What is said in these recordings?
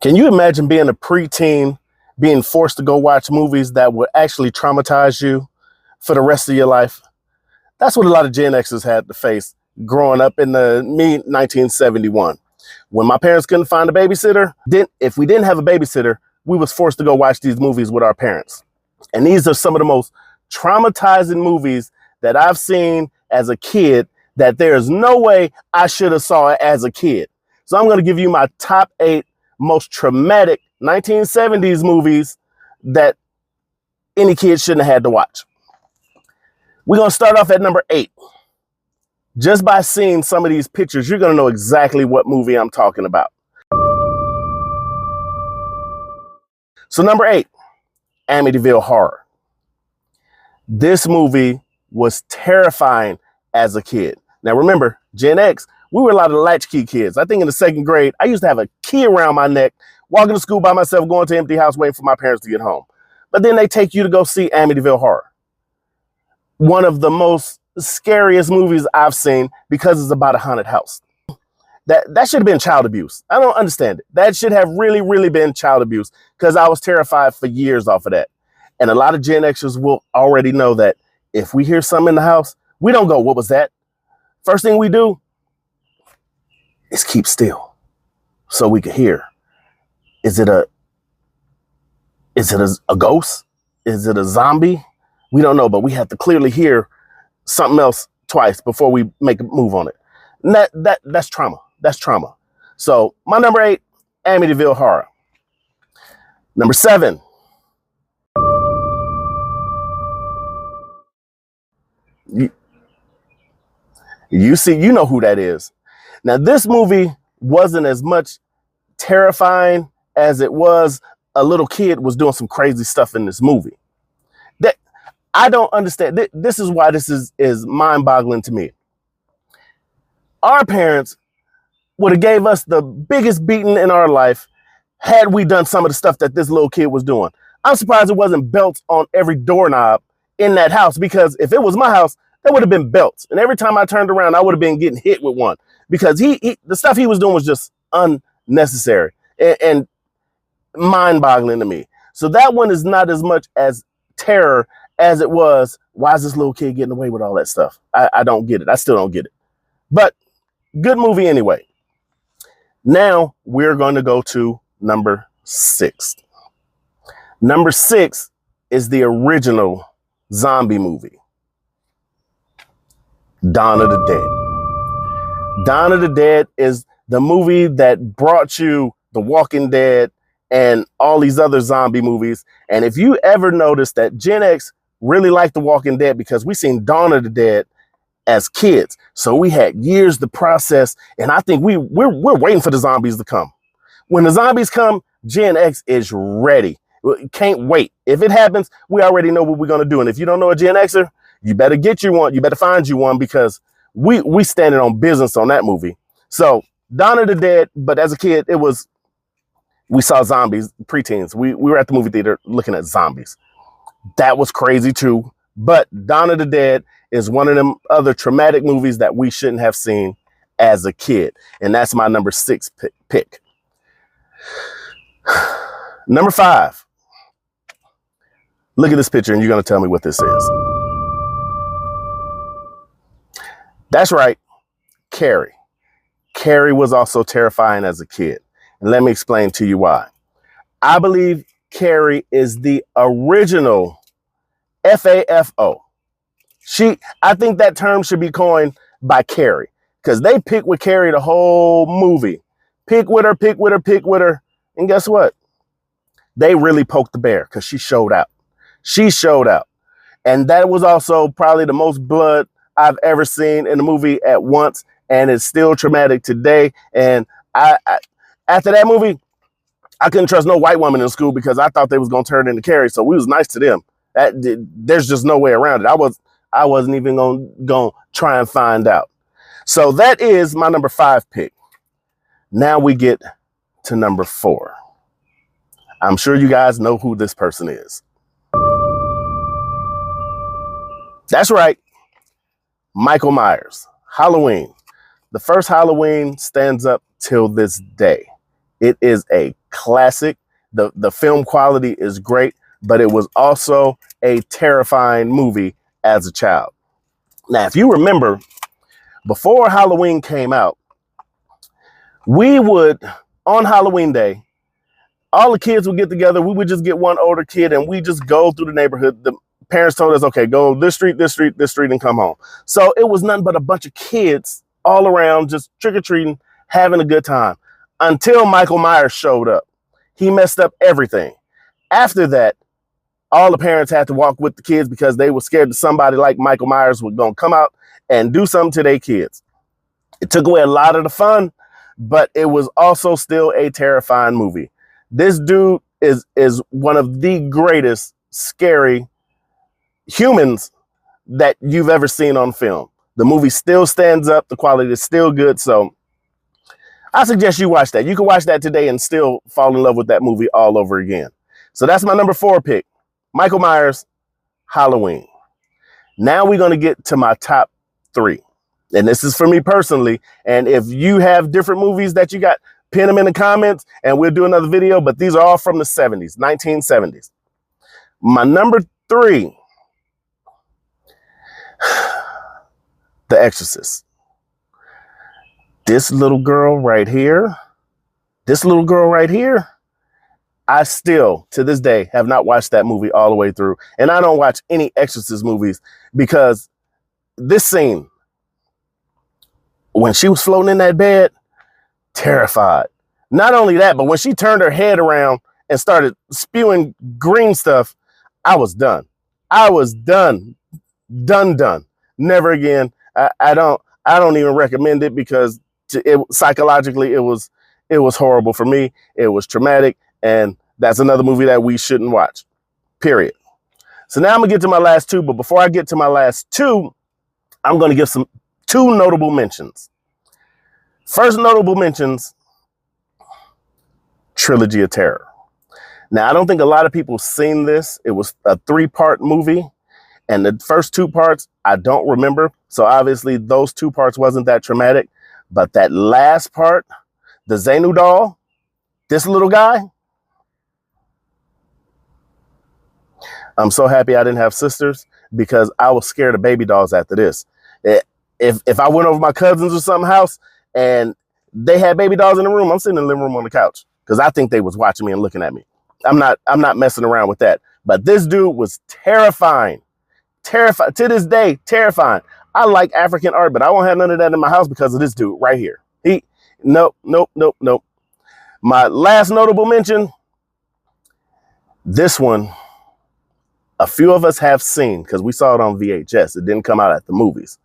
Can you imagine being a preteen, being forced to go watch movies that would actually traumatize you for the rest of your life? That's what a lot of Gen Xers had to face growing up in the me-1971. When my parents couldn't find a babysitter, then if we didn't have a babysitter, we was forced to go watch these movies with our parents. And these are some of the most traumatizing movies that I've seen as a kid that there's no way I should have saw it as a kid. So I'm going to give you my top 8 most traumatic 1970s movies that any kid shouldn't have had to watch. We're going to start off at number 8. Just by seeing some of these pictures, you're going to know exactly what movie I'm talking about. So number 8, Amityville Horror. This movie was terrifying as a kid. Now remember, Gen X, we were a lot of latchkey kids. I think in the 2nd grade, I used to have a key around my neck, walking to school by myself, going to an empty house, waiting for my parents to get home. But then they take you to go see Amityville Horror. One of the most scariest movies I've seen because it's about a haunted house. That should have been child abuse. I don't understand it. That should have really been child abuse because I was terrified for years off of that. And a lot of Gen Xers will already know that if we hear something in the house, we don't go, what was that? First thing we do is keep still so we can hear. Is it a ghost? Is it a zombie? We don't know, but we have to clearly hear something else twice before we make a move on it. And that's trauma. That's trauma. So my number 8, Amityville Horror. Number 7. You see, you know who that is. Now, this movie wasn't as much terrifying as it was a little kid was doing some crazy stuff in this movie. That I don't understand. This is why this is mind-boggling to me. Our parents would have gave us the biggest beating in our life had we done some of the stuff that this little kid was doing. I'm surprised it wasn't belts on every doorknob in that house, because if it was my house, there would have been belts. And every time I turned around, I would have been getting hit with one, because the stuff he was doing was just unnecessary and mind-boggling to me. So that one is not as much as terror as it was, why is this little kid getting away with all that stuff? I don't get it. I still don't get it. But good movie anyway. Now we're going to go to number 6. Number 6 is the original zombie movie, Dawn of the Dead. Dawn of the Dead is the movie that brought you The Walking Dead and all these other zombie movies. And if you ever noticed that Gen X really liked The Walking Dead, because we seen Dawn of the Dead as kids, so we had years to process, and I think we're waiting for the zombies to come. When the zombies come, Gen X is ready. Can't wait. If it happens, we already know what we're going to do. And if you don't know a Gen Xer, you better get you one. You better find you one, because we standing on business on that movie. So Dawn of the Dead, but as a kid, we saw zombies, preteens. We were at the movie theater looking at zombies. That was crazy too. But Dawn of the Dead is one of them other traumatic movies that we shouldn't have seen as a kid. And that's my number 6 pick. Number 5. Look at this picture and you're going to tell me what this is. That's right. Carrie. Carrie was also terrifying as a kid. And let me explain to you why. I believe Carrie is the original FAFO. I think that term should be coined by Carrie, because they picked with Carrie the whole movie. Pick with her, pick with her, pick with her. And guess what? They really poked the bear, because she showed out. She showed out. And that was also probably the most blood I've ever seen in a movie at once. And it's still traumatic today. And I after that movie, I couldn't trust no white woman in school, because I thought they was going to turn into Carrie. So we was nice to them. There's just no way around it. I wasn't even going to try and find out. So that is my number 5 pick. Now we get to number 4. I'm sure you guys know who this person is. That's right. Michael Myers. Halloween. The first Halloween stands up till this day. It is a classic. The film quality is great, but it was also a terrifying movie as a child. Now, if you remember, before Halloween came out, we would, on Halloween Day, all the kids would get together. We would just get one older kid and we just go through the neighborhood. The parents told us, okay, go this street, this street, this street, and come home. So it was nothing but a bunch of kids all around just trick-or-treating, having a good time until Michael Myers showed up. He messed up everything. After that, all the parents had to walk with the kids because they were scared that somebody like Michael Myers was going to come out and do something to their kids. It took away a lot of the fun, but it was also still a terrifying movie. This dude is one of the greatest scary humans that you've ever seen on film. The movie still stands up. The quality is still good. So I suggest you watch that. You can watch that today and still fall in love with that movie all over again. So that's my number 4 pick. Michael Myers, Halloween. Now we're going to get to my top 3. And this is for me personally. And if you have different movies that you got, pin them in the comments and we'll do another video. But these are all from the 70s, 1970s. My number 3, The Exorcist. This little girl right here, I still, to this day, have not watched that movie all the way through. And I don't watch any Exorcist movies because this scene, when she was floating in that bed, terrified. Not only that, but when she turned her head around and started spewing green stuff, I was done. I was done. Done. Never again. I don't even recommend it because psychologically it was horrible for me. It was traumatic. And that's another movie that we shouldn't watch, period. So now I'm going to get to my last 2. But before I get to my last 2, I'm going to give 2 notable mentions. First notable mentions, Trilogy of Terror. Now, I don't think a lot of people have seen this. It was a 3-part movie. And the first 2 parts, I don't remember. So obviously those 2 parts wasn't that traumatic. But that last part, the Xenu doll, this little guy, I'm so happy I didn't have sisters because I was scared of baby dolls after this. If I went over my cousins or something house and they had baby dolls in the room, I'm sitting in the living room on the couch because I think they was watching me and looking at me. I'm not messing around with that. But this dude was terrifying. Terrified to this day, terrifying. I like African art, but I won't have none of that in my house because of this dude right here. Nope. My last notable mention, this one, a few of us have seen because we saw it on VHS. It didn't come out at the movies,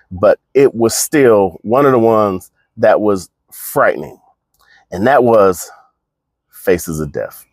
but it was still one of the ones that was frightening. And that was Faces of Death.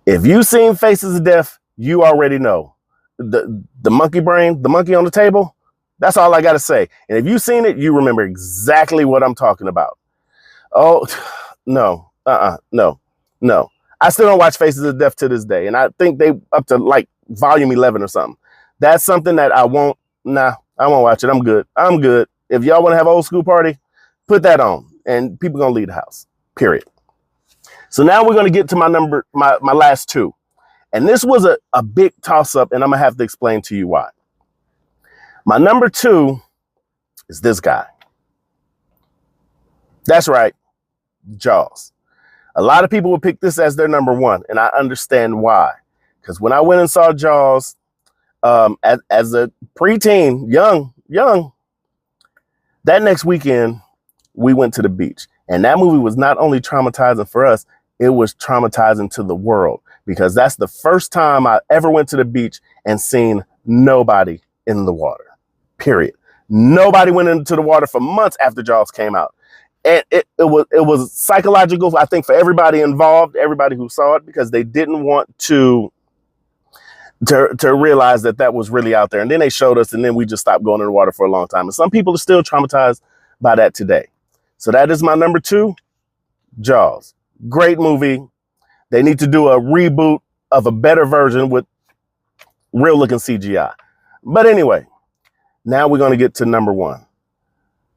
If you've seen Faces of Death, you already know. The monkey brain, the monkey on the table, that's all I got to say. And if you've seen it, you remember exactly what I'm talking about. Oh, no, no. I still don't watch Faces of Death to this day. And I think they up to like volume 11 or something. That's something that I won't watch it. I'm good. If y'all want to have an old school party, put that on and people going to leave the house, period. So now we're going to get to my last 2. And this was a big toss up and I'm going to have to explain to you why. My number 2 is this guy. That's right. Jaws. A lot of people would pick this as their number 1, and I understand why. Because when I went and saw Jaws as a preteen, young, that next weekend, we went to the beach. And that movie was not only traumatizing for us, it was traumatizing to the world. Because that's the first time I ever went to the beach and seen nobody in the water, period. Nobody went into the water for months after Jaws came out. And it was psychological, I think, for everybody involved, everybody who saw it, because they didn't want to realize that was really out there. And then they showed us, and then we just stopped going in the water for a long time. And some people are still traumatized by that today. So that is my number 2, Jaws. Great movie. They need to do a reboot of a better version with real looking CGI. But anyway, now we're going to get to number 1.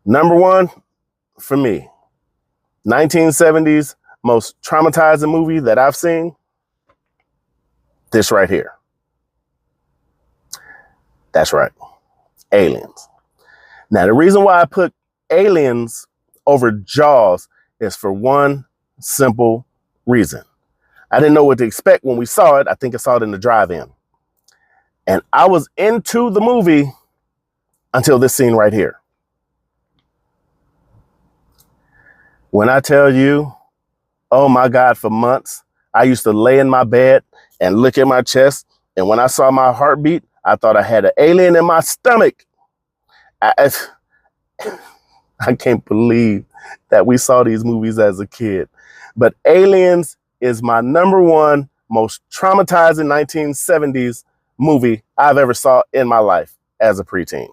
Number 1 for me, 1970s most traumatizing movie that I've seen? This right here. That's right. Aliens. Now, the reason why I put Aliens over Jaws is for one simple reason. I didn't know what to expect when we saw it. I think I saw it in the drive-in. And I was into the movie until this scene right here. When I tell you, oh my God, for months, I used to lay in my bed and look at my chest. And when I saw my heartbeat, I thought I had an alien in my stomach. I can't believe that we saw these movies as a kid. But Aliens is my #1 most traumatizing 1970s movie I've ever saw in my life as a preteen.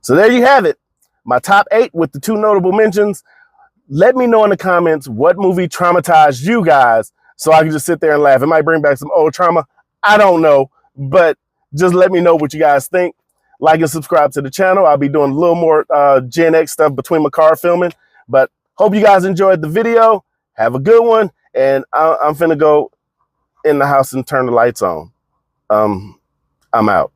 So there you have it. My top 8 with the 2 notable mentions. Let me know in the comments what movie traumatized you guys so I can just sit there and laugh. It might bring back some old trauma. I don't know, but just let me know what you guys think. Like and subscribe to the channel. I'll be doing a little more Gen X stuff between my car filming. But hope you guys enjoyed the video. Have a good one. And I'm finna go in the house and turn the lights on. I'm out.